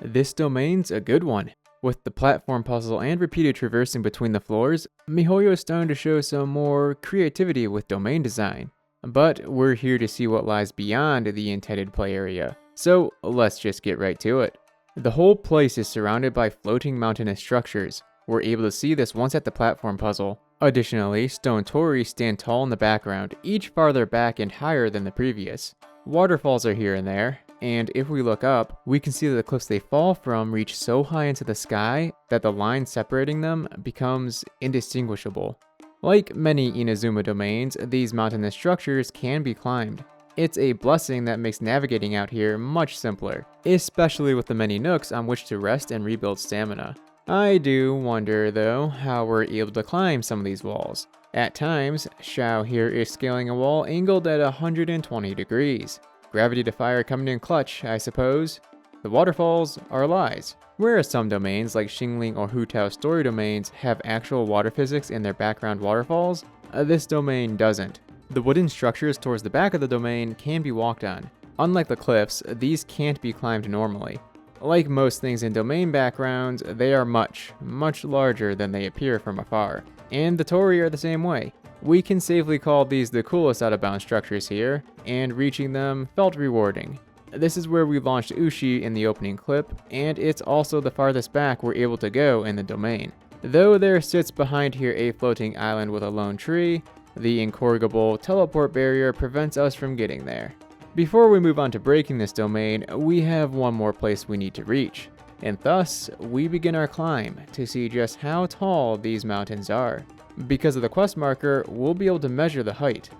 This domain's a good one. With the platform puzzle and repeated traversing between the floors, MiHoYo's starting to show some more creativity with domain design. But we're here to see what lies beyond the intended play area, so let's just get right to it. The whole place is surrounded by floating mountainous structures. We're able to see this once at the platform puzzle. Additionally, stone torii stand tall in the background, each farther back and higher than the previous. Waterfalls are here and there, and if we look up, we can see that the cliffs they fall from reach so high into the sky that the line separating them becomes indistinguishable. Like many Inazuma domains, these mountainous structures can be climbed. It's a blessing that makes navigating out here much simpler, especially with the many nooks on which to rest and rebuild stamina. I do wonder though how we're able to climb some of these walls. At times, Xiao here is scaling a wall angled at 120 degrees. Gravity to fire coming in clutch, I suppose. The waterfalls are lies. Whereas some domains like Xingling or Itto Story Domains have actual water physics in their background waterfalls, this domain doesn't. The wooden structures towards the back of the domain can be walked on. Unlike the cliffs, these can't be climbed normally. Like most things in domain backgrounds, they are much, much larger than they appear from afar. And the torii are the same way. We can safely call these the coolest out-of-bounds structures here, and reaching them felt rewarding. This is where we launched Ushi in the opening clip, and it's also the farthest back we're able to go in the domain. Though there sits behind here a floating island with a lone tree, the incorrigible teleport barrier prevents us from getting there. Before we move on to breaking this domain, we have one more place we need to reach, and thus we begin our climb to see just how tall these mountains are. Because of the quest marker, we'll be able to measure the height.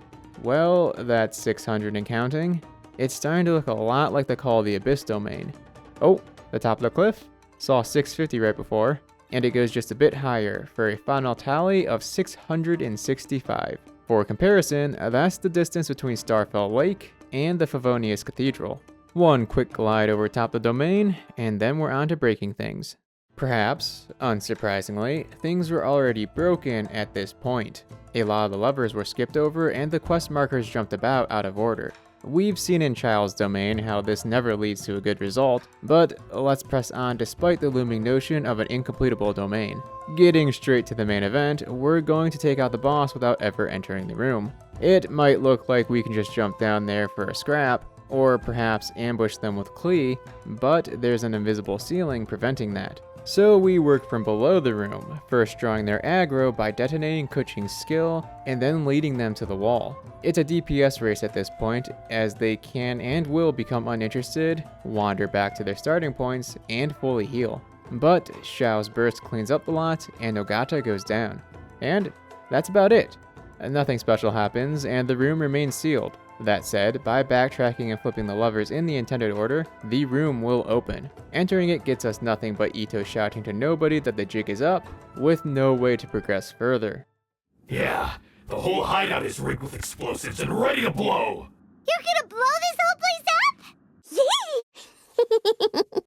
Well, that's 600 and counting. It's starting to look a lot like the Call of the Abyss domain. Oh, the top of the cliff? Saw 650 right before, and it goes just a bit higher for a final tally of 665. For comparison, that's the distance between Starfell Lake and the Favonius Cathedral. One quick glide over top the domain, and then we're on to breaking things. Perhaps, unsurprisingly, things were already broken at this point. A lot of the levers were skipped over and the quest markers jumped about out of order. We've seen in Child's domain how this never leads to a good result, but let's press on despite the looming notion of an incompletable domain. Getting straight to the main event, we're going to take out the boss without ever entering the room. It might look like we can just jump down there for a scrap, or perhaps ambush them with Klee, but there's an invisible ceiling preventing that. So we work from below the room, first drawing their aggro by detonating Keqing's skill, and then leading them to the wall. It's a DPS race at this point, as they can and will become uninterested, wander back to their starting points, and fully heal. But Xiao's burst cleans up the lot, and Nogata goes down. And that's about it. Nothing special happens, and the room remains sealed. That said, by backtracking and flipping the levers in the intended order, the room will open. Entering it gets us nothing but Itto shouting to nobody that the jig is up, with no way to progress further. Yeah, the whole hideout is rigged with explosives and ready to blow! You're gonna blow this whole place up? Yay!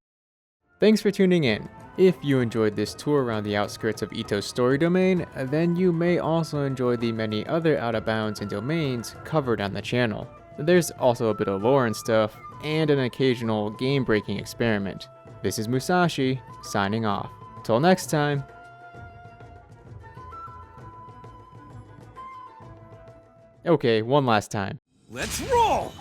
Thanks for tuning in. If you enjoyed this tour around the outskirts of Itto's story domain, then you may also enjoy the many other out-of-bounds and domains covered on the channel. There's also a bit of lore and stuff, and an occasional game-breaking experiment. This is Moosashi, signing off. Till next time! Okay, one last time. Let's roll!